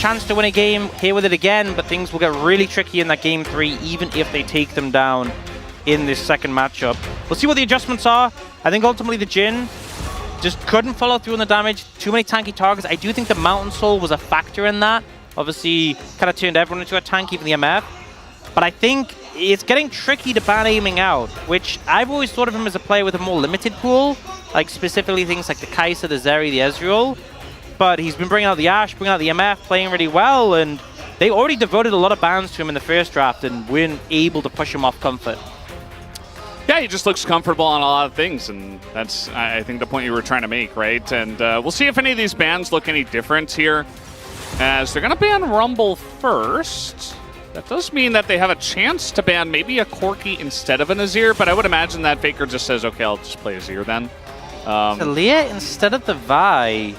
chance to win a game here with it again, but things will get really tricky in that game 3, even if they take them down in this second matchup. We'll see what the adjustments are. I think ultimately the Jhin just couldn't follow through on the damage. Too many tanky targets. I do think the Mountain Soul was a factor in that. Obviously, kind of turned everyone into a tank, even the MF. But I think it's getting tricky to ban aiming out, which I've always thought of him as a player with a more limited pool, like specifically things like the Kai'Sa, the Zeri, the Ezreal. But he's been bringing out the Ashe, bringing out the MF, playing really well, and they already devoted a lot of bans to him in the first draft and weren't able to push him off comfort. Yeah, he just looks comfortable on a lot of things, and that's, I think, the point you were trying to make, right? And we'll see if any of these bans look any different here, as they're going to ban Rumble first. That does mean that they have a chance to ban maybe a Corki instead of an Azir, but I would imagine that Faker just says, okay, I'll just play Azir then. Talia instead of the Vi.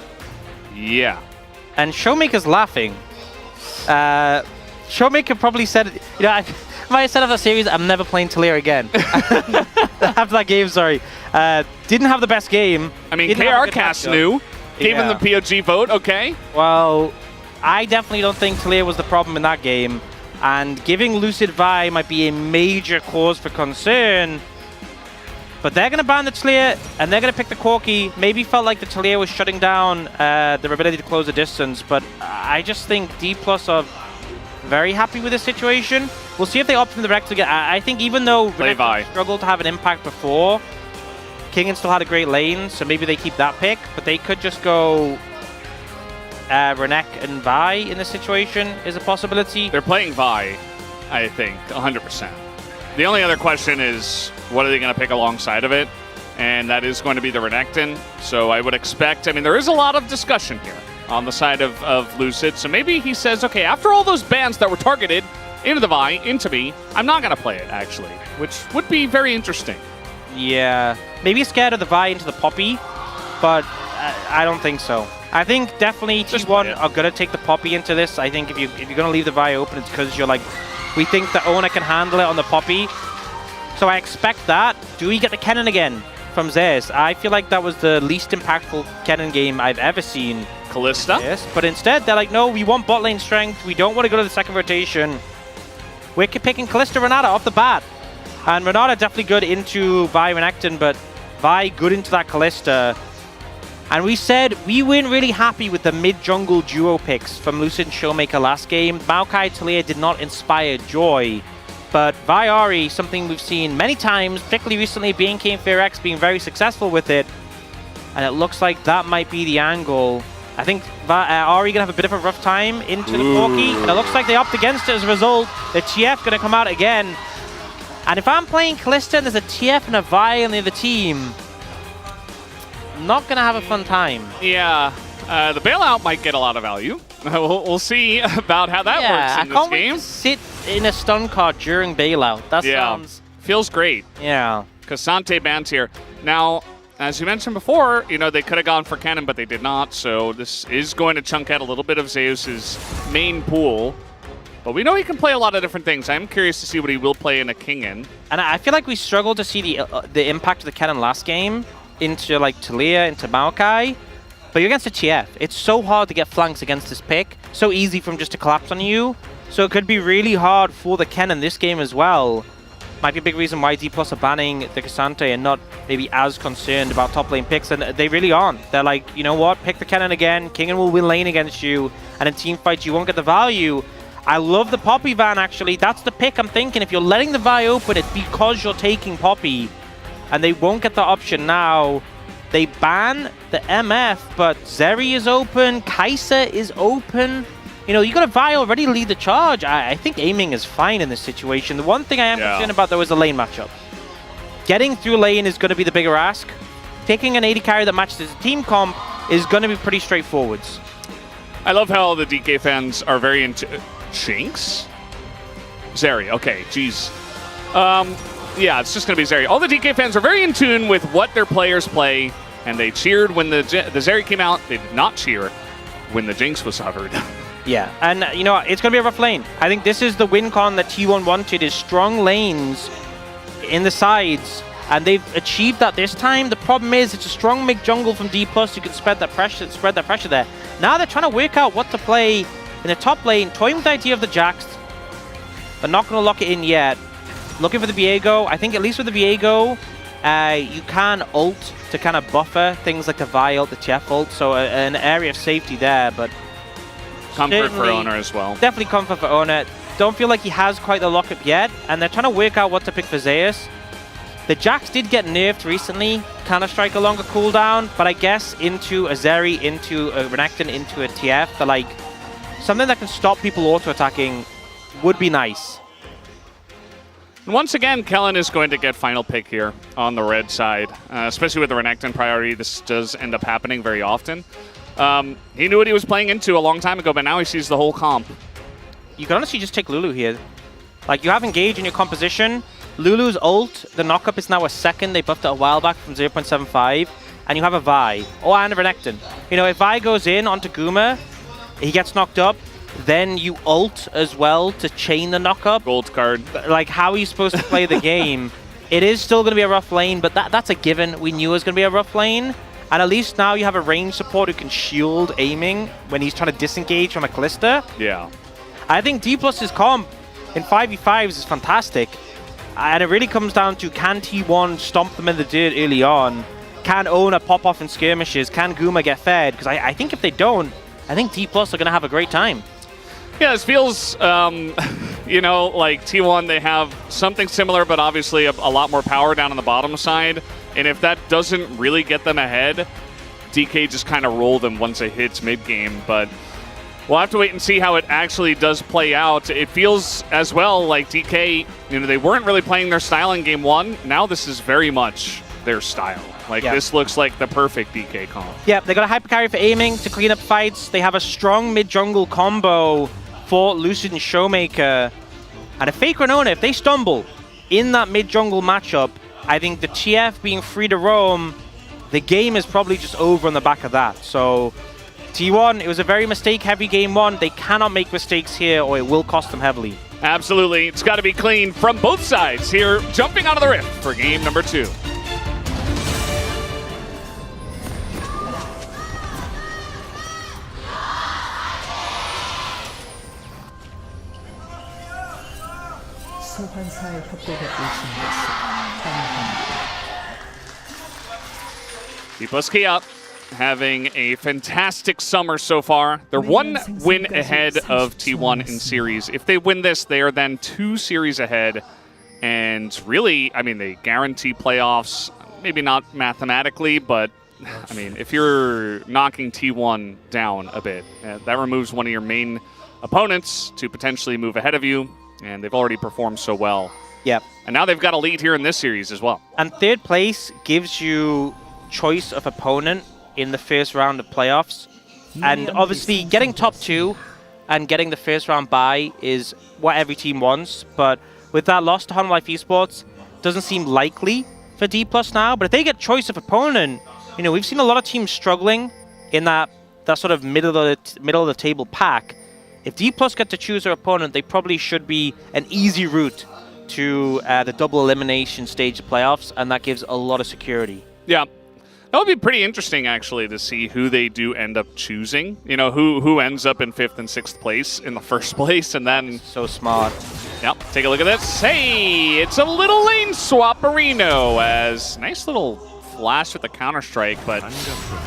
Yeah. And Showmaker's laughing. Showmaker probably said, you know, if I said of that series, I'm never playing Talia again. After that game, sorry. Didn't have the best game. I mean, KRCast knew. Gave him the POG vote, okay. Well, I definitely don't think Talia was the problem in that game. And giving Lucid Vi might be a major cause for concern. But they're going to ban the Talia, and they're going to pick the Corki. Maybe felt like the Talia was shutting down their ability to close the distance. But I just think D+ are very happy with this situation. We'll see if they opt in the Renekton again. I think even though Renekton struggled to have an impact before, Kingen still had a great lane, so maybe they keep that pick. But they could just go Renek and Vi in this situation is a possibility. They're playing Vi, I think, 100%. The only other question is, what are they going to pick alongside of it? And that is going to be the Renekton. So I would expect, I mean, there is a lot of discussion here on the side of Lucid. So maybe he says, okay, after all those bans that were targeted into the Vi, into me, I'm not going to play it, actually, which would be very interesting. Yeah, maybe scared of the Vi into the Poppy, but I don't think so. I think definitely T1 are going to take the Poppy into this. I think if you're going to leave the Vi open, it's because you're like, we think the Oner can handle it on the Poppy. So I expect that. Do we get the Kennen again from Zeus? I feel like that was the least impactful Kennen game I've ever seen. Kalista? Yes, but instead they're like, no, we want bot lane strength. We don't want to go to the second rotation. We're picking Kalista Renata off the bat. And Renata definitely good into Vi Renekton, but Vi good into that Kalista. And we said we weren't really happy with the mid-jungle duo picks from Lucid and Showmaker last game. Maokai Talia did not inspire joy. But Vi Ahri, something we've seen many times, particularly recently, BNK and FairX being very successful with it. And it looks like that might be the angle. I think Ahri gonna have a bit of a rough time into the Corki. And it looks like they opt against it as a result. The TF gonna come out again. And if I'm playing Kalista and there's a TF and a Vi on the other team, I'm not gonna have a fun time. Yeah, the bailout might get a lot of value. We'll see about how that works in this game. I can't wait to sit in a stun card during bailout. That sounds... feels great. Yeah. Cassante bans here. Now, as you mentioned before, you know, they could have gone for Kennen, but they did not. So this is going to chunk out a little bit of Zeus's main pool. But we know he can play a lot of different things. I'm curious to see what he will play in a Kingen. And I feel like we struggled to see the impact of the Kennen last game into like Talia, into Maokai. But you're against a TF. It's so hard to get flanks against this pick. So easy for him just to collapse on you. So it could be really hard for the Kennen this game as well. Might be a big reason why D+ are banning the Cassante and not maybe as concerned about top lane picks. And they really aren't. They're like, you know what? Pick the Kennen again. Kingen will win lane against you. And in team fights, you won't get the value. I love the Poppy van, actually. That's the pick I'm thinking. If you're letting the Vi open, it's because you're taking Poppy. And they won't get the option now. They ban the MF, but Zeri is open. Kai'Sa is open. You know, you got a Vi already lead the charge. I think aiming is fine in this situation. The one thing I am concerned about, though, is the lane matchup. Getting through lane is going to be the bigger ask. Taking an AD carry that matches his team comp is going to be pretty straightforward. I love how the DK fans are very into... Jinx? Zeri, okay, jeez. Yeah, it's just going to be Zeri. All the DK fans are very in tune with what their players play, and they cheered when the Zeri came out. They did not cheer when the Jinx was hovered. Yeah, and you know, it's going to be a rough lane. I think this is the win con that T1 wanted, is strong lanes in the sides, and they've achieved that this time. The problem is it's a strong mid jungle from D+, who can spread that pressure there. Now they're trying to work out what to play In the top lane, toying with the idea of the Jax, but not going to lock it in yet. Looking for the Viego. I think at least with the Viego, you can ult to kind of buffer things like the Vi ult, the TF ult, so an area of safety there, but comfort for Oner as well. Definitely comfort for Oner. Don't feel like he has quite the lockup yet, and they're trying to work out what to pick for Zeus. The Jax did get nerfed recently, Counter-Strike a longer cooldown, but I guess into a Zeri, into a Renekton, into a TF, they're like, something that can stop people auto-attacking would be nice. Once again, Kellen is going to get final pick here on the red side, especially with the Renekton priority. This does end up happening very often. He knew what he was playing into a long time ago, but now he sees the whole comp. You can honestly just take Lulu here. Like, you have Engage in your composition. Lulu's ult, the knockup is now a second. They buffed it a while back from 0.75. And you have a Vi. Oh, and a Renekton. You know, if Vi goes in onto Guma, he gets knocked up, then you ult as well to chain the knockup. Gold card. Like, how are you supposed to play the game? It is still going to be a rough lane, but that's a given. We knew it was going to be a rough lane. And at least now you have a range support who can shield aiming when he's trying to disengage from a Callista. Yeah. I think D+'s comp in 5v5s is fantastic. And it really comes down to, can T1 stomp them in the dirt early on? Can Oner pop off in skirmishes? Can Guma get fed? Because I think if they don't, I think D+ are going to have a great time. Yeah, this feels, you know, like T1, they have something similar, but obviously a lot more power down on the bottom side. And if that doesn't really get them ahead, DK just kind of roll them once it hits mid-game. But we'll have to wait and see how it actually does play out. It feels as well like DK, you know, they weren't really playing their style in game one. Now this is very much their style. Like, this looks like the perfect DK comp. Yeah, they got a hyper carry for aiming to clean up fights. They have a strong mid-jungle combo for Lucid and Showmaker. And a Faker and Oner, if they stumble in that mid-jungle matchup, I think the TF being free to roam, the game is probably just over on the back of that. So T1, it was a very mistake-heavy game one. They cannot make mistakes here or it will cost them heavily. Absolutely. It's got to be clean from both sides here, jumping out of the rift for game number 2. 소환사의 협곡에 오신 것을 환영합니다. Keria having a fantastic summer so far. They're 1 win ahead of T1 in series. If they win this, they are then 2 series ahead. And really, I mean, they guarantee playoffs. Maybe not mathematically, but I mean, if you're knocking T1 down a bit, that removes one of your main opponents to potentially move ahead of you. And they've already performed so well. Yep. And now they've got a lead here in this series as well. And third place gives you choice of opponent in the first round of playoffs. And obviously getting top 2 and getting the first round bye is what every team wants. But with that loss to Honor Life Esports, doesn't seem likely for D+ now. But if they get choice of opponent, you know, we've seen a lot of teams struggling in that sort of middle of the table pack. If D+ get to choose their opponent, they probably should be an easy route to the double elimination stage of playoffs, and that gives a lot of security. Yeah. That would be pretty interesting, actually, to see who they do end up choosing. You know, who ends up in 5th and 6th place in the first place, and then... So smart. Yep, take a look at this. Hey, it's a little lane swapperino, as nice little flash with the Counter-Strike, but...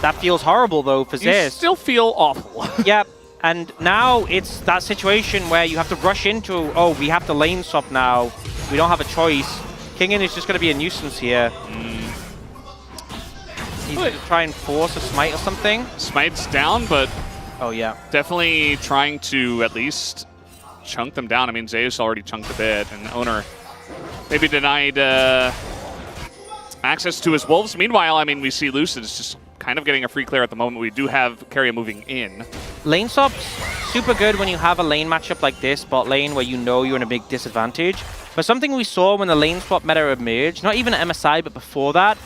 That feels horrible, though, for Zeus. You still feel awful. Yep. And now it's that situation where you have to rush into, oh, we have to lane swap now. We don't have a choice. Kingin is just going to be a nuisance here. He's going to try and force a smite or something. Smite's down, but oh yeah, definitely trying to at least chunk them down. I mean, Zeus already chunked a bit, and Oner maybe denied access to his wolves. Meanwhile, I mean, we see Lucid is just kind of getting a free clear at the moment. We do have Keria moving in. Lane swap's super good when you have a lane matchup like this, bot lane, where you know you're in a big disadvantage. But something we saw when the lane swap meta emerged, not even at MSI, but before that,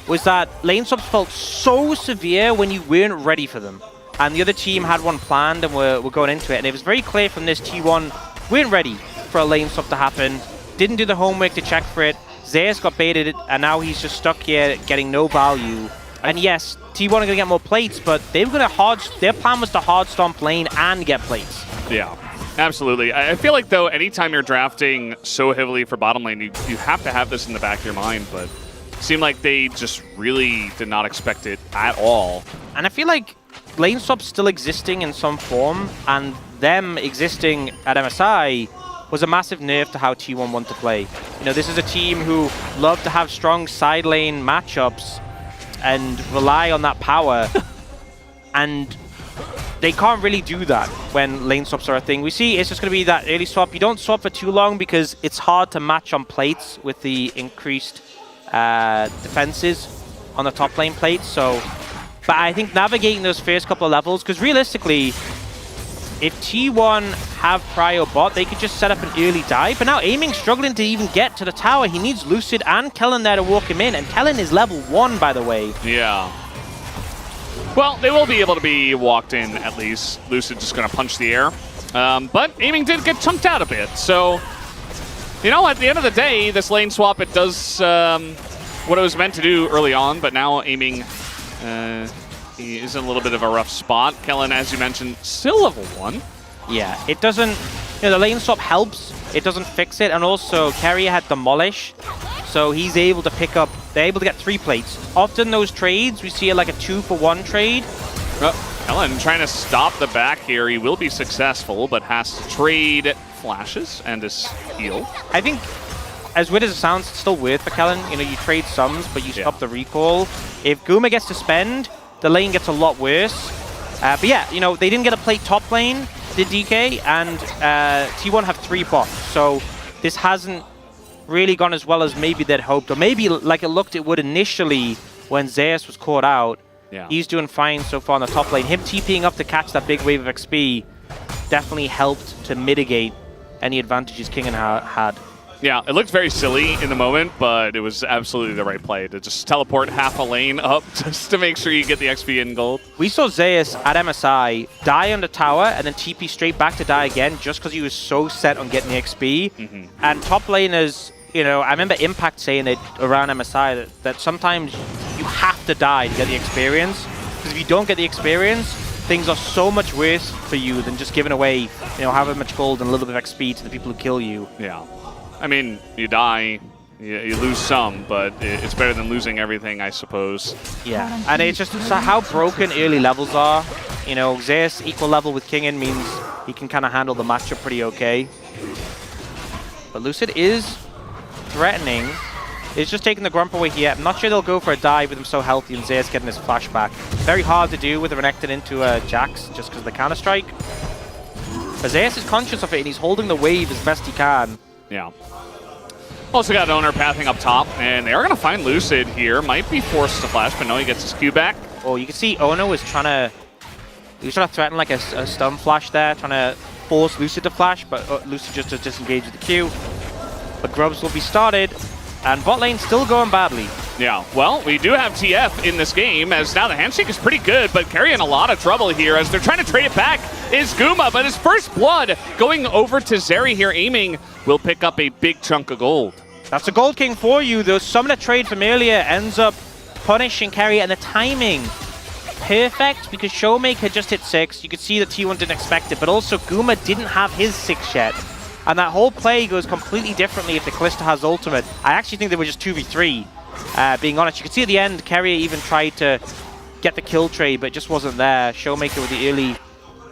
was that lane swaps felt so severe when you weren't ready for them. And the other team had one planned and were going into it. And it was very clear from this T1, weren't ready for a lane swap to happen. Didn't do the homework to check for it. Zeus got baited, and now he's just stuck here getting no value. And yes, T1 are going to get more plates, but they were going to their plan was to hard stomp lane and get plates. Yeah, absolutely. I feel like, though, anytime you're drafting so heavily for bottom lane, you have to have this in the back of your mind, but it seemed like they just really did not expect it at all. And I feel like lane swap's still existing in some form, and them existing at MSI was a massive nerf to how T1 want to play. You know, this is a team who love to have strong side lane matchups and rely on that power, and they can't really do that when lane swaps are a thing. We see it's just going to be that early swap. You don't swap for too long because it's hard to match on plates with the increased defenses on the top lane plates. So, but I think navigating those first couple of levels, because realistically, if T1 have Prio bot, they could just set up an early dive. But now Aiming's struggling to even get to the tower. He needs Lucid and Kellen there to walk him in. And Kellen is level 1, by the way. Yeah. Well, they will be able to be walked in, at least. Lucid just going to punch the air. But Aiming did get chunked out a bit. So, you know, at the end of the day, this lane swap, it does what it was meant to do early on. But now Aiming... he is in a little bit of a rough spot. Kellen, as you mentioned, still level 1. Yeah, it doesn't... You know, the lane swap helps. It doesn't fix it. And also, Keria had Demolish. So he's able to pick up... They're able to get 3 plates. Often those trades, we see like a 2-for-1 trade. Kellen trying to stop the back here. He will be successful, but has to trade flashes and his heal. I think, as weird as it sounds, it's still weird for Kellen. You know, you trade sums, but you stop the recall. If Guma gets to spend, the lane gets a lot worse. But yeah, you know, they didn't get a plate top lane, did DK, and T1 have 3 bots. So this hasn't really gone as well as maybe they'd hoped, or maybe like it looked it would initially when Zeus was caught out. Yeah. He's doing fine so far on the top lane. Him TPing up to catch that big wave of XP definitely helped to mitigate any advantages Kingen had. Yeah, it looked very silly in the moment, but it was absolutely the right play to just teleport half a lane up just to make sure you get the XP in gold. We saw Zeus at MSI die on the tower and then TP straight back to die again just because he was so set on getting the XP. And top laners, you know, I remember Impact saying it around MSI that sometimes you have to die to get the experience. Because if you don't get the experience, things are so much worse for you than just giving away, you know, however much gold and a little bit of XP to the people who kill you. Yeah. I mean, you die, you lose some, but it's better than losing everything, I suppose. Yeah, and it's just how broken early levels are. You know, Zeus equal level with Kingen means he can kind of handle the matchup pretty okay. But Lucid is threatening. It's just taking the Grump away here. I'm not sure they'll go for a dive with him so healthy and Zeus getting his flashback. Very hard to do with a Renekton into a Jax just because of the counter-strike. But Zeus is conscious of it and he's holding the wave as best he can. Yeah. Also got Oner pathing up top, and they are going to find Lucid here. Might be forced to flash, but no, he gets his Q back. Oh, you can see Oner was trying to threaten like a stun flash there, trying to force Lucid to flash, but Lucid just to disengage with the Q. But Grubs will be started, and bot lane still going badly. Yeah, well, we do have TF in this game, as now the handshake is pretty good, but Keria in a lot of trouble here as they're trying to trade it back is Guma, but his first blood going over to Zeri here, Aiming will pick up a big chunk of gold. That's a gold king for you. The summoner trade from earlier ends up punishing Keria, and the timing perfect because Showmaker just hit 6. You could see that T1 didn't expect it, but also Guma didn't have his 6 yet. And that whole play goes completely differently if the Kalista has ultimate. I actually think they were just 2v3. Being honest, you could see at the end, Keria even tried to get the kill trade, but it just wasn't there. Showmaker with the early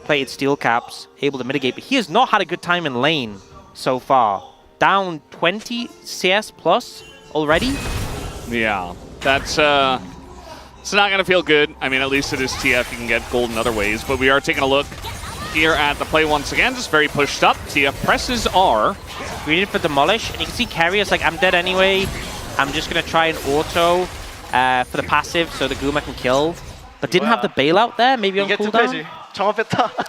plated steel caps, able to mitigate, but he has not had a good time in lane so far. Down 20 CS plus already? Yeah, that's it's not going to feel good. I mean, at least it is TF. You can get gold in other ways, but we are taking a look here at the play once again, just very pushed up. TF presses R. Greeted for Demolish, and you can see Keria's like, I'm dead anyway. I'm just going to try an auto for the passive so the Guma can kill. But didn't have the bailout there, maybe on cooldown?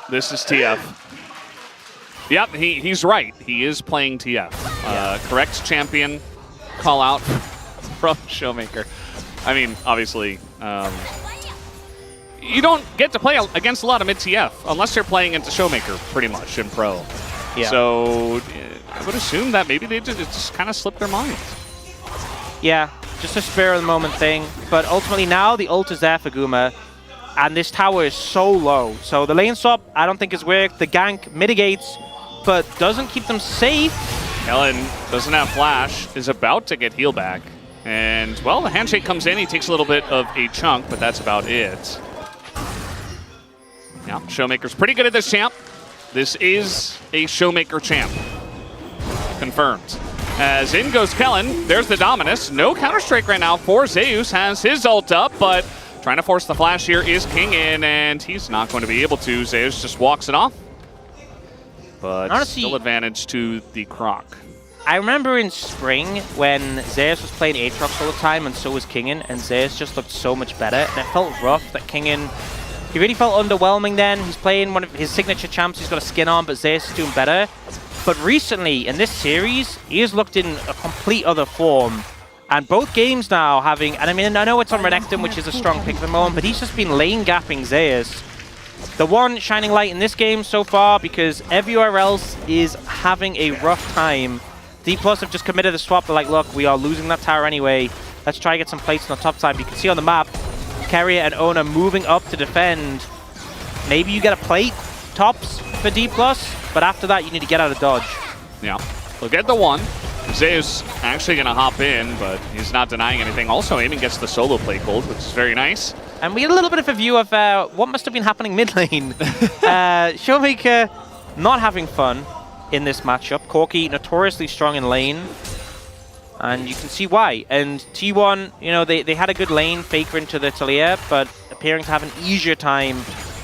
This is TF. Yep, he's right. He is playing TF. Correct champion call out from Showmaker. I mean, obviously, you don't get to play against a lot of mid-TF unless you're playing into Showmaker pretty much in pro. Yeah. So I would assume that maybe they just kind of slipped their minds. Yeah, just a spur of the moment thing. But ultimately now the ult is there for Guma. And this tower is so low. So the lane swap, I don't think has worked. The gank mitigates, but doesn't keep them safe. Kellen doesn't have flash, is about to get heal back. And, well, the handshake comes in. He takes a little bit of a chunk, but that's about it. Yeah, Showmaker's pretty good at this champ. This is a Showmaker champ. Confirmed. As in goes Kellen. There's the Dominus. No Counter-Strike right now for Zeus. Has his ult up, but trying to force the flash here is Kingin, and he's not going to be able to. Zeus just walks it off. But honestly, still advantage to the Croc. I remember in spring when Zeus was playing Aatrox all the time, and so was Kingin, and Zeus just looked so much better. And it felt rough that Kingin, he really felt underwhelming then. He's playing one of his signature champs, he's got a skin on, but Zeus is doing better. But recently, in this series, he has looked in a complete other form. And both games now having, and I mean, I know it's on Renekton, which is a strong pick at the moment, but he's just been lane gapping Zeus. The one shining light in this game so far, because everywhere else is having a rough time. D+ have just committed the swap. They're like, look, we are losing that tower anyway. Let's try to get some plates on the top side. But you can see on the map, Keria and Oner moving up to defend. Maybe you get a plate tops for D+, but after that, you need to get out of dodge. Yeah, we'll get the one. Zeus actually going to hop in, but he's not denying anything. Also, Aiming gets the solo plate gold, which is very nice. And we had a little bit of a view of what must have been happening mid lane. Showmaker not having fun in this matchup. Corki notoriously strong in lane. And you can see why. And T1, you know, they had a good lane, Faker into the Talia, but appearing to have an easier time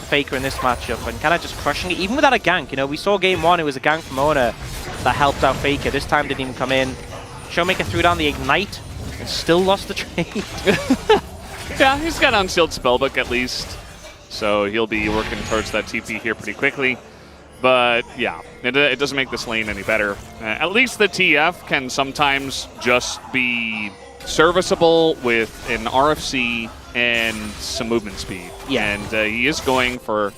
Faker in this matchup and kind of just crushing it, even without a gank. You know, we saw game one, it was a gank from Oner that helped out Faker. This time didn't even come in. Showmaker threw down the Ignite and still lost the trade. Yeah, he's got Unsealed Spellbook at least, so he'll be working towards that TP here pretty quickly. But yeah, it doesn't make this lane any better. At least the TF can sometimes just be serviceable with an RFC and some movement speed. Yeah. And he is going for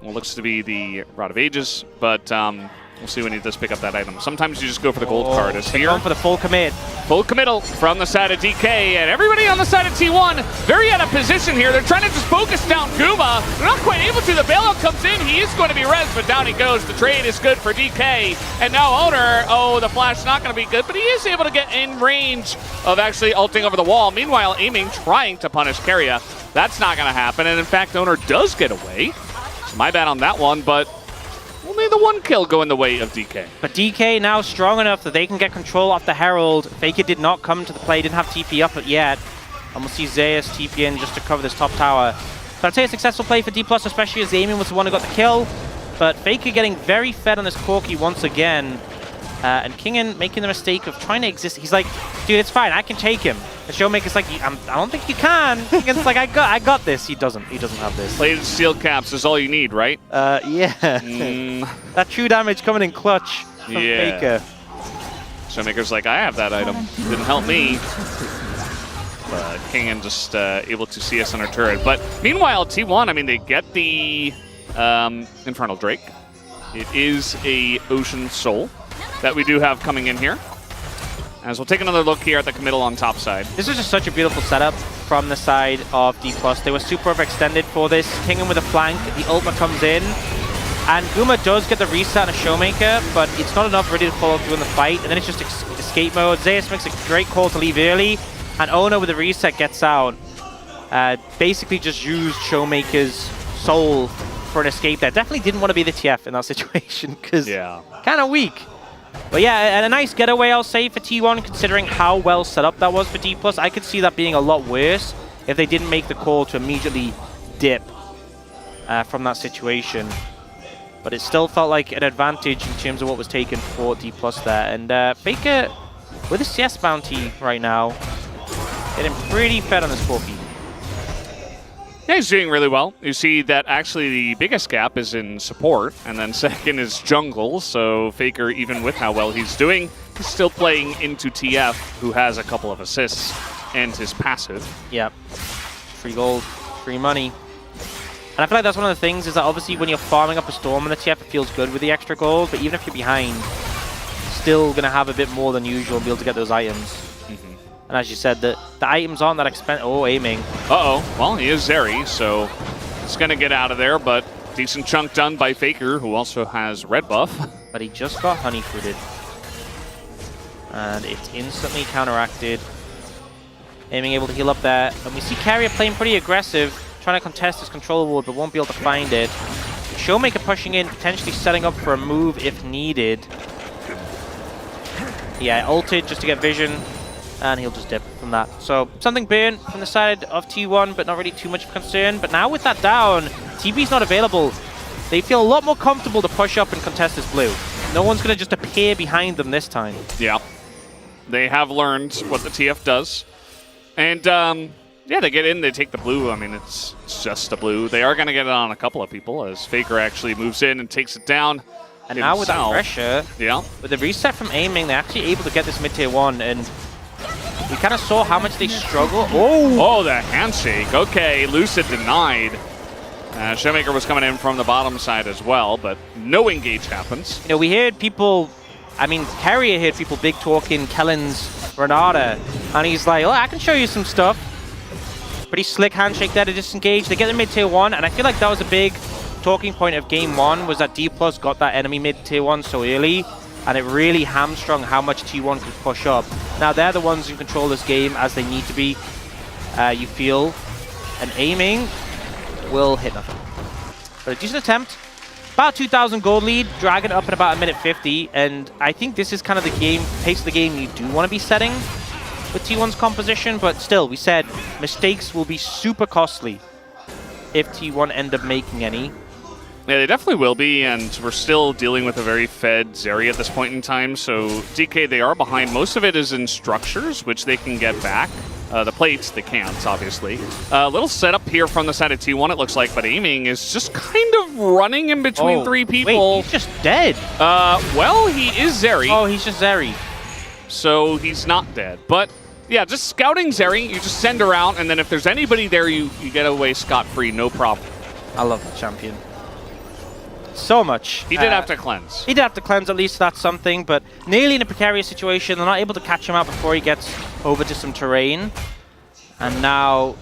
what looks to be the Rod of Ages, but we'll see when he does pick up that item. Sometimes you just go for the gold card. As here, going for the full commit. Full committal from the side of DK, and everybody on the side of T1 very out of position here. They're trying to just focus down Guma. They're not quite able to. The bailout comes in. He is going to be res, but down he goes. The trade is good for DK. And now Oner, oh, the flash not going to be good, but he is able to get in range of actually ulting over the wall. Meanwhile, Aiming trying to punish Keria. That's not going to happen, and in fact, Oner does get away. So my bad on that one, but only the one kill go in the way of DK. But DK now strong enough that they can get control off the Herald. Faker did not come to the play, didn't have TP up yet. And we'll see Zeus TP in just to cover this top tower. But I'd say a successful play for D+, especially as Aiming was the one who got the kill. But Faker getting very fed on this Corki once again. And Kingin making the mistake of trying to exist. He's like, dude, it's fine, I can take him. And Showmaker's like, I don't think you can. Kingin's like, I got this. He doesn't have this. Plated steel caps is all you need, right? Yeah. That true damage coming in clutch from Faker. Showmaker's like, I have that item. Didn't help me. But Kingin just able to see us on our turret. But meanwhile, T1, I mean, they get the Infernal Drake. It is a Ocean Soul that we do have coming in here. As we'll take another look here at the committal on top side. This is just such a beautiful setup from the side of D+. They were super overextended for this. Kingin with a flank, the ultimate comes in. And Guma does get the reset on a Showmaker, but it's not enough really to follow through in the fight. And then it's just escape mode. Zeus makes a great call to leave early. And Oner with the reset gets out. Basically just used Showmaker's soul for an escape there. Definitely didn't want to be the TF in that situation, because kind of weak. But yeah, and a nice getaway, I'll say, for T1, considering how well set up that was for D+. I could see that being a lot worse if they didn't make the call to immediately dip from that situation. But it still felt like an advantage in terms of what was taken for D+ there. And Faker, with a CS bounty right now, getting pretty fed on this Corki. Yeah, he's doing really well. You see that actually the biggest gap is in support, and then second is jungle. So Faker, even with how well he's doing, he's still playing into TF, who has a couple of assists and his passive. Yep. Free gold, free money. And I feel like that's one of the things, is that obviously when you're farming up a storm in the TF, it feels good with the extra gold, but even if you're behind, still going to have a bit more than usual and be able to get those items. And as you said, the items aren't that expensive. Oh, aiming. Uh-oh. Well, he is Zeri, so he's going to get out of there, but decent chunk done by Faker, who also has red buff. But he just got honeyfooded. And it's instantly counteracted. Aiming able to heal up there. And we see Keria playing pretty aggressive, trying to contest his control ward, but won't be able to find it. Showmaker pushing in, potentially setting up for a move if needed. Yeah, ulted just to get vision, and he'll just dip from that. So something burn from the side of T1, but not really too much of concern. But now with that down, TB's not available. They feel a lot more comfortable to push up and contest this blue. No one's going to just appear behind them this time. Yeah. They have learned what the TF does. And, yeah, they get in, they take the blue. I mean, it's just a blue. They are going to get it on a couple of people as Faker actually moves in and takes it down. And now with that pressure, yeah, with the reset from aiming, they're actually able to get this mid-tier 1. And we kind of saw how much they struggle. Oh, the handshake. Okay, Lucid denied. Showmaker was coming in from the bottom side as well, but no engage happens. You know, we heard people, I mean, Keria heard people big talking Kellen's Renata, and he's like, oh, I can show you some stuff. Pretty slick handshake there to disengage. They get the mid-tier 1, and I feel like that was a big talking point of game 1, was that D+ got that enemy mid-tier 1 so early, and it really hamstrung how much T1 could push up. Now they're the ones who control this game as they need to be, you feel, and aiming will hit nothing. But a decent attempt. About 2,000 gold lead, Dragon up at about a minute 50, and I think this is kind of the game, pace of the game you do want to be setting with T1's composition, but still, we said mistakes will be super costly if T1 end up making any. Yeah, they definitely will be, and we're still dealing with a very fed Zeri at this point in time, so DK, they are behind. Most of it is in structures, which they can get back. The plates, they can't, obviously. A little setup here from the side of T1, it looks like, but aiming is just kind of running in between three people. Wait, he's just dead. Well, he is Zeri. Oh, he's just Zeri. So he's not dead. But, yeah, just scouting Zeri, you just send her out, and then if there's anybody there, you get away scot-free, no problem. I love the champion. So much. He did have to cleanse. He did have to cleanse, at least that's something, but nearly in a precarious situation. They're not able to catch him out before he gets over to some terrain. And now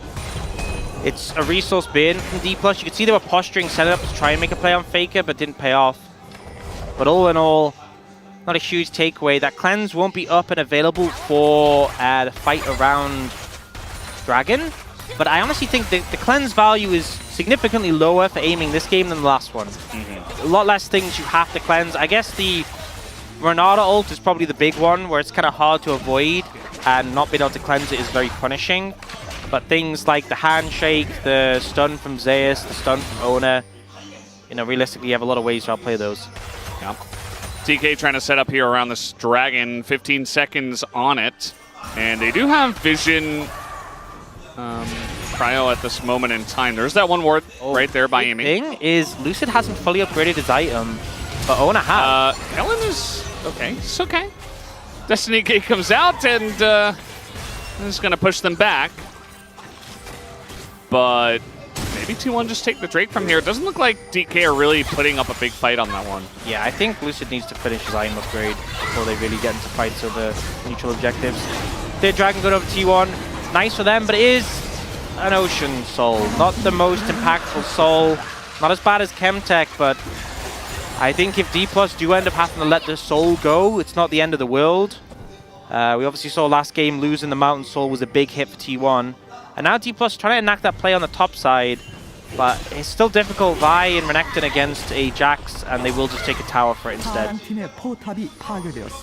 it's a resource burn from D+. You could see they were posturing setup to try and make a play on Faker, but didn't pay off. But all in all, not a huge takeaway. That cleanse won't be up and available for the fight around Dragon. But I honestly think the cleanse value is significantly lower for aiming this game than the last one. A lot less things you have to cleanse. I guess the Renata ult is probably the big one, where it's kind of hard to avoid, and not being able to cleanse it is very punishing. But things like the handshake, the stun from Zeus, the stun from Oner, you know, realistically you have a lot of ways to outplay those. Yeah. TK trying to set up here around this Dragon, 15 seconds on it. And they do have vision cryo at this moment in time. There's that one ward right there by aiming. The thing is, Lucid hasn't fully upgraded his item, but Oner has. Ellen is okay. It's okay. Destiny Gate comes out and is going to push them back. But maybe T1 just take the Drake from here. It doesn't look like DK are really putting up a big fight on that one. Yeah, I think Lucid needs to finish his item upgrade before they really get into fights over neutral objectives. Third Dragon going over T1. Nice for them, but it is an Ocean Soul. Not the most impactful Soul. Not as bad as Chemtech, but I think if D+ do end up having to let the Soul go, it's not the end of the world. We obviously saw last game losing the Mountain Soul was a big hit for T1. And now D+ trying to enact that play on the top side, but it's still difficult. Vi and Renekton against a Jax, and they will just take a tower for it instead. And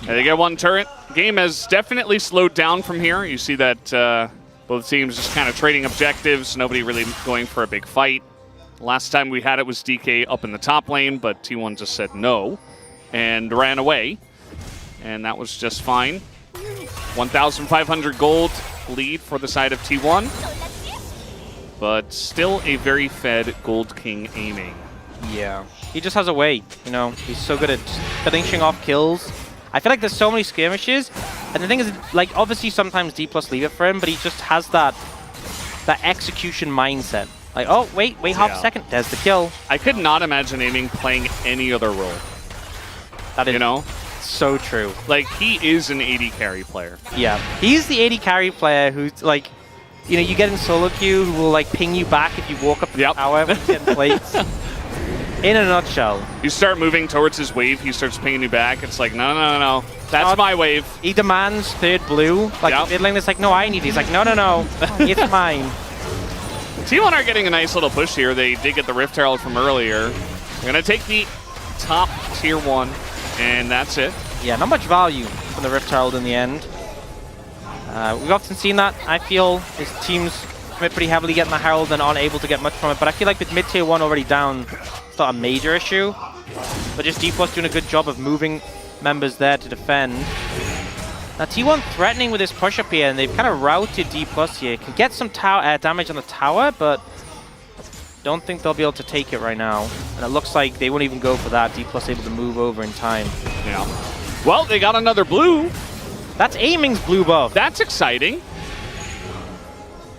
they get one turret. Game has definitely slowed down from here. You see that both teams just kind of trading objectives, nobody really going for a big fight. Last time we had it was DK up in the top lane, but T1 just said no and ran away. And that was just fine. 1,500 gold lead for the side of T1. But still a very fed Gold King aiming. Yeah, he just has a way, you know, he's so good at finishing off kills. I feel like there's so many skirmishes, and the thing is, like, obviously sometimes D+ leave it for him, but he just has that execution mindset. Like, oh, wait half a second, there's the kill. I could not imagine aiming playing any other role. That is, you know? It's so true. Like, he is an 80 carry player. Yeah, he's the 80 carry player who's like, you know, you get in solo queue who will like ping you back if you walk up the tower when you get plates. In a nutshell. You start moving towards his wave, he starts pinging you back. It's like, no, no, no, no. That's my wave. He demands third blue. Like, mid lane is like, no, I need it. He's like, no, no, no. It's mine. T1 are getting a nice little push here. They did get the Rift Herald from earlier. They're going to take the top tier 1, and that's it. Yeah, not much value from the Rift Herald in the end. We've often seen that. I feel his teams commit pretty heavily getting the Herald and aren't able to get much from it. But I feel like with mid tier 1 already down, it's not a major issue. But just D+ doing a good job of moving members there to defend. Now T1 threatening with this push up here, and they've kind of routed D+ here. Can get some damage on the tower, but don't think they'll be able to take it right now. And it looks like they won't even go for that. D+ able to move over in time. Yeah. Well, they got another blue. That's Aiming's blue buff. That's exciting.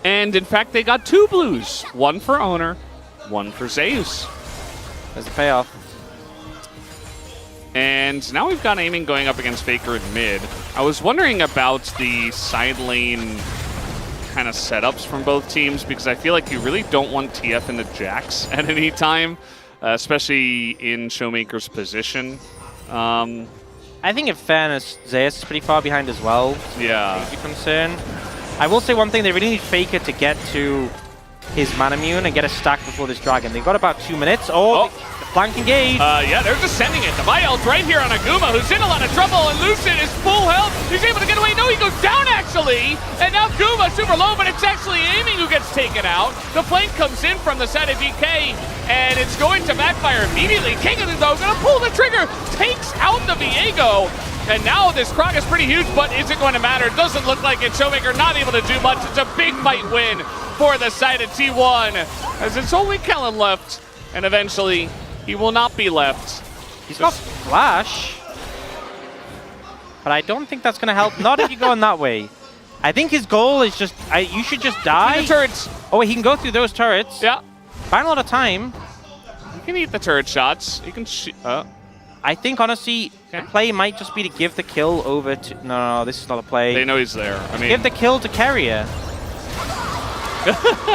And in fact, they got 2 blues. One for Oner, one for Zeus. There's the payoff. And now we've got Aiming going up against Faker in mid. I was wondering about the side lane kind of setups from both teams, because I feel like you really don't want TF into Jax at any time, especially in Showmaker's position. I think in fairness, Zeus is pretty far behind as well. Yeah. Major concern. I will say one thing, they really need Faker to get to his Manamune and get a stack before this dragon. They've got about 2 minutes. Oh. The flank engage. Yeah, they're just sending it. The Viol's right here on Aguma, who's in a lot of trouble, and Lucian is full health. He's able to get away. No, he goes down, actually. And now Guma super low, but it's actually Aiming who gets taken out. The flank comes in from the side of DK, and it's going to backfire immediately. King of the, though, gonna pull the trigger, takes out the Viego. And now this Krog is pretty huge, but is it going to matter? Doesn't look like it. Showmaker not able to do much. It's a big fight win for the side of T1, as it's only Kellen left, and eventually he will not be left. He's got Flash, but I don't think that's going to help. Not if you're going that way. I think his goal is just, you should just die. The turrets. Oh, wait, he can go through those turrets. Yeah. Buying a lot of time. You can eat the turret shots. You can shoot. I think, honestly, the play might just be to give the kill over to... No, this is not a play. They know he's there. I mean, give the kill to Keria.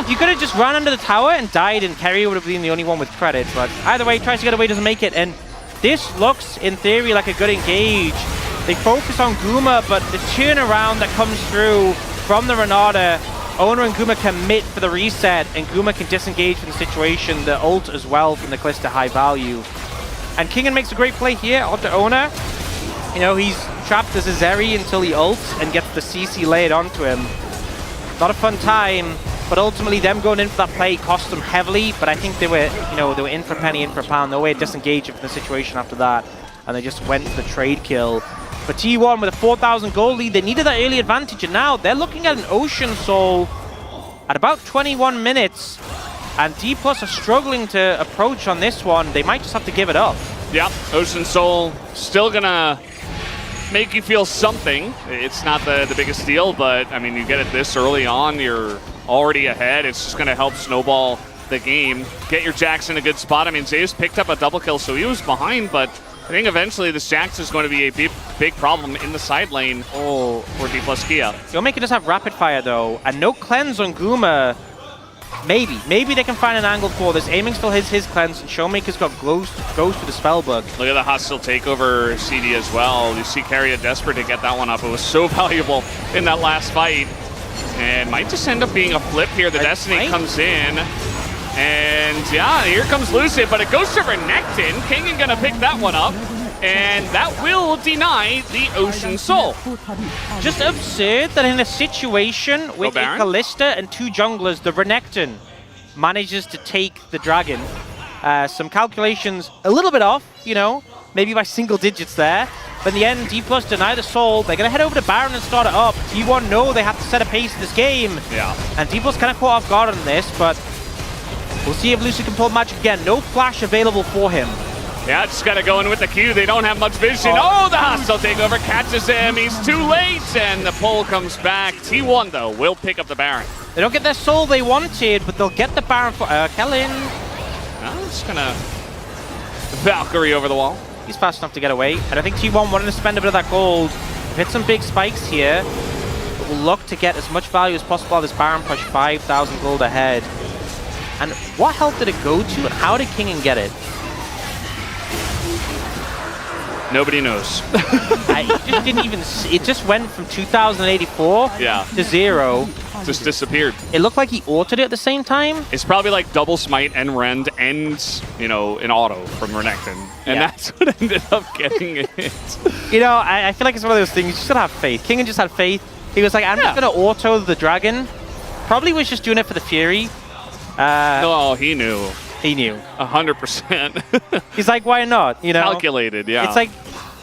You could have just run under the tower and died, and Keria would have been the only one with credit. But either way, tries to get away, doesn't make it. And this looks, in theory, like a good engage. They focus on Guma, but the turnaround that comes through from the Renata, Oner and Guma commit for the reset, and Guma can disengage from the situation. The ult as well from the Calista high value. And Kingen makes a great play here onto Oner. You know, he's trapped as a Zeri until he ults and gets the CC laid onto him. Not a fun time, but ultimately them going in for that play cost them heavily, but I think they were, you know, they were in for a penny, in for a pound. No way to disengage from the situation after that, and they just went for the trade kill. For T1 with a 4,000 gold lead, they needed that early advantage, and now they're looking at an Ocean Soul at about 21 minutes. And D+ are struggling to approach on this one. They might just have to give it up. Yeah, Ocean Soul still gonna make you feel something. It's not the biggest deal, but I mean, you get it this early on, you're already ahead. It's just gonna help snowball the game. Get your Jax in a good spot. I mean, Zeus picked up a double kill, so he was behind, but I think eventually this Jax is going to be a big problem in the side lane for D+ Kia. Showmaker does have rapid fire though, and no cleanse on Guma. Maybe they can find an angle for this. Aiming still has his cleanse, and Showmaker's got Ghost with the Spellbook. Look at the hostile takeover CD as well. You see Keria desperate to get that one up. It was so valuable in that last fight. And might just end up being a flip here. The Destiny comes in. And yeah, here comes Lucid, but it goes to Renekton. Kingen gonna pick that one up. And that will deny the Ocean Soul. Just absurd that in a situation with a Kalista and 2 junglers, the Renekton manages to take the dragon. Some calculations a little bit off, you know, maybe by single digits there. But in the end, D+ deny the soul. They're going to head over to Baron and start it up. T1 know they have to set a pace in this game. Yeah. And D+ kind of caught off guard on this, but we'll see if Lucy can pull magic again. No flash available for him. Yeah, just got to go in with the Q. They don't have much vision. Oh, the hostile takeover catches him. He's too late, and the pull comes back. T1, though, will pick up the Baron. They don't get their soul they wanted, but they'll get the Baron for Kellen. Just going to Valkyrie over the wall. He's fast enough to get away. And I think T1 wanted to spend a bit of that gold. Hit some big spikes here. But will look to get as much value as possible out of this Baron push. 5,000 gold ahead. And what health did it go to? And how did Kingen get it? Nobody knows. It just didn't even. It just went from 2,084 to 0. Just disappeared. It looked like he altered it at the same time. It's probably like double smite and rend and, you know, an auto from Renekton. And that's what ended up getting it. You know, I feel like it's one of those things. You just gotta have faith. Kingen just had faith. He was like, I'm just gonna auto the dragon. Probably was just doing it for the Fury. No, he knew. He knew. 100%. He's like, why not? You know, calculated. Yeah.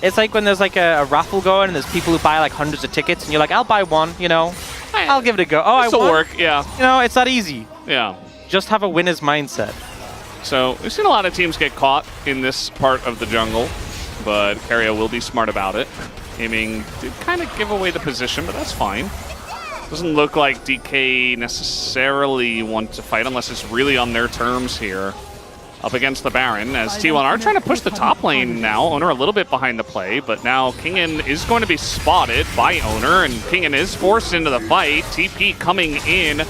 It's like when there's like a raffle going and there's people who buy like hundreds of tickets and you're like, I'll buy one. You know, I'll give it a go. Oh, this'll work. Yeah. You know, it's that easy. Yeah. Just have a winner's mindset. So we've seen a lot of teams get caught in this part of the jungle, but Keria will be smart about it. Aiming did kind of give away the position, but that's fine. Doesn't look like DK necessarily want to fight unless it's really on their terms here. Up against the Baron, as T1 are trying to push the top lane now. Oner a little bit behind the play, but now Kingen is going to be spotted by Oner, and Kingen is forced into the fight. TP coming in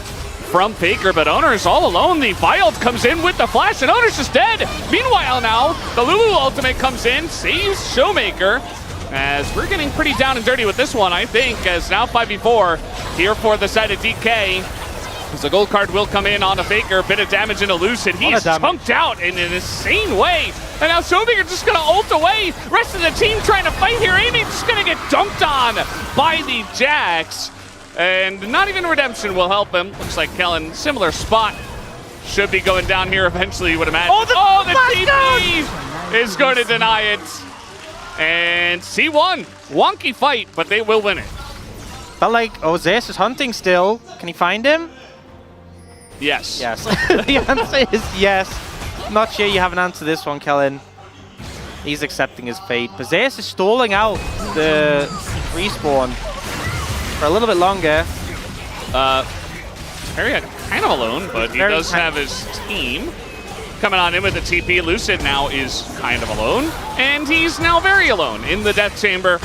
from Faker, but Oner is all alone. The Wild comes in with the flash, and Oner's just dead. Meanwhile now, the Lulu ultimate comes in, saves Showmaker, as we're getting pretty down and dirty with this one, I think, as now 5v4 here for the side of DK. As the gold card will come in on a Faker, bit of damage into Lucid. He's chunked out in an insane way. And now Showmaker just gonna ult away. Rest of the team trying to fight here. Amy just gonna get dunked on by the Jax. And not even Redemption will help him. Looks like Kellen, similar spot. Should be going down here eventually, you would imagine. Oh, the TP is going to deny it. And C1, wonky fight, but they will win it. But like, Zeus is hunting still. Can he find him? Yes. Yes. The answer is yes. Not sure you have an answer to this one, Kellen. He's accepting his fate. But Zeus is stalling out the respawn for a little bit longer. Keria kind of alone, but he does have his team coming on in with the TP. Lucid now is kind of alone, and he's now very alone in the Death Chamber.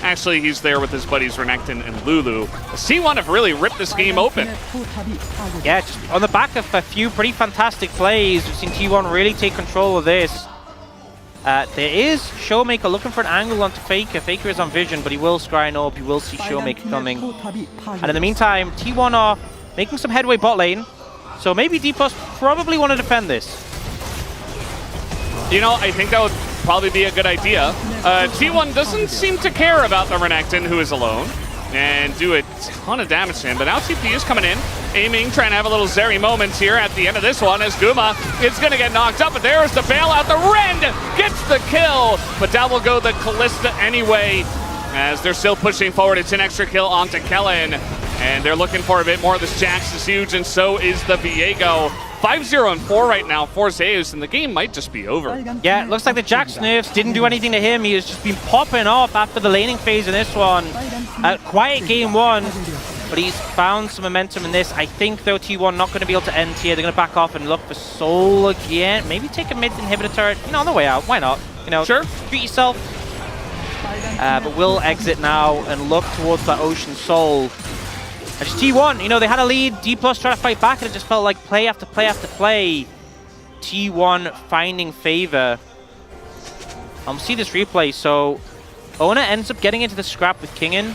Actually, he's there with his buddies Renekton and Lulu. The C1 have really ripped this game open. Yeah, just on the back of a few pretty fantastic plays, we've seen T1 really take control of this. There is Showmaker looking for an angle onto Faker. Faker is on vision, but he will scry up. He will see Showmaker coming. And in the meantime, T1 are making some headway bot lane. So maybe D+ probably want to defend this. You know, I think that would probably be a good idea. T1 doesn't seem to care about the Renekton, who is alone, and do a ton of damage to him. But now TP is coming in, aiming, trying to have a little Zeri moment here at the end of this one, as Guma is going to get knocked up. But there's the bailout. The Rend gets the kill, but down will go the Kalista anyway, as they're still pushing forward. It's an extra kill onto Kellen, and they're looking for a bit more. This Jax is huge, and so is the Viego. 5-0-4 right now for Zeus, and the game might just be over. Yeah, it looks like the Jax nerfs didn't do anything to him. He has just been popping off after the laning phase in this one. Quiet game one, but he's found some momentum in this. I think, though, T1 not going to be able to end here. They're going to back off and look for Soul again. Maybe take a mid inhibitor turret. You know, on the way out. Why not? You know, sure. Treat yourself. But we'll exit now and look towards that Ocean Soul. And just T1, you know, they had a lead. D+ trying to fight back, and it just felt like play after play after play. T1 finding favor. See this replay. So Oner ends up getting into the scrap with Kingen,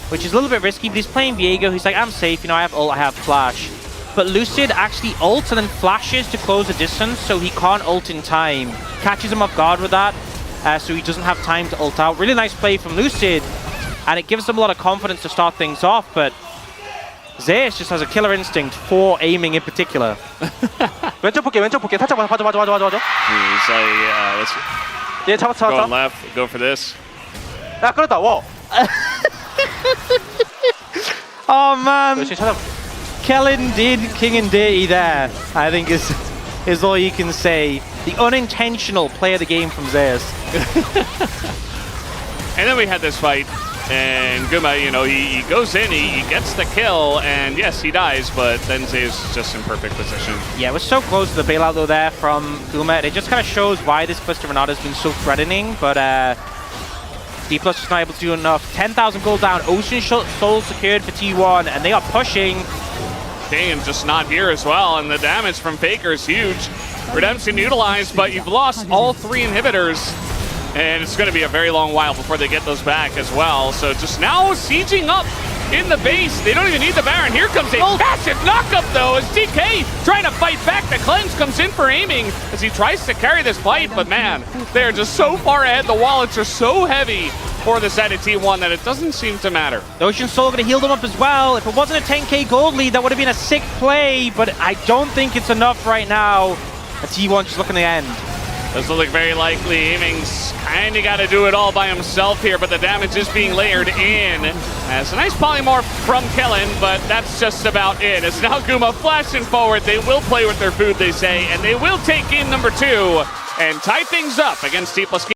which is a little bit risky, but he's playing Viego. He's like, I'm safe, you know, I have ult, I have flash. But Lucid actually ults and then flashes to close the distance, so he can't ult in time. Catches him off guard with that, so he doesn't have time to ult out. Really nice play from Lucid, and it gives them a lot of confidence to start things off, but Zeus just has a killer instinct for aiming in particular. 왼쪽 볼게. 살짝 봐줘. He's like, let's 얘 잡았어. go left, go for this. 야, 끌었다. 와. Oh man, 열심히 찾아. Kellen did Kingen dirty there, I think is all you can say. The unintentional play of the game from Zeus. And then we had this fight And Guma, you know, he goes in, he gets the kill, and yes, he dies, but then Zeus is just in perfect position. Yeah, we're so close to the bailout though there from Guma. It just kind of shows why this Cluster Renata has been so threatening, but D+ just not able to do enough. 10,000 gold down, Ocean Soul secured for T1, and they are pushing. King just not here as well, and the damage from Faker is huge. Redemption utilized, but you've lost all 3 inhibitors, and it's going to be a very long while before they get those back as well. So just now sieging up in the base. They don't even need the Baron. Here comes a massive knockup, though, as DK trying to fight back. The Cleanse comes in for aiming as he tries to carry this fight, but man, they're just so far ahead. The wallets are so heavy for the side of T1 that it doesn't seem to matter. The Ocean Soul going to heal them up as well. If it wasn't a 10k gold lead, that would have been a sick play, but I don't think it's enough right now. A T1 just looking to end. Doesn't look very likely. Aiming's kind of got to do it all by himself here, but the damage is being layered in. As a nice polymorph from Kellen, but that's just about it. As now Guma flashing forward. They will play with their food, they say, and they will take in number 2 and tie things up against T+.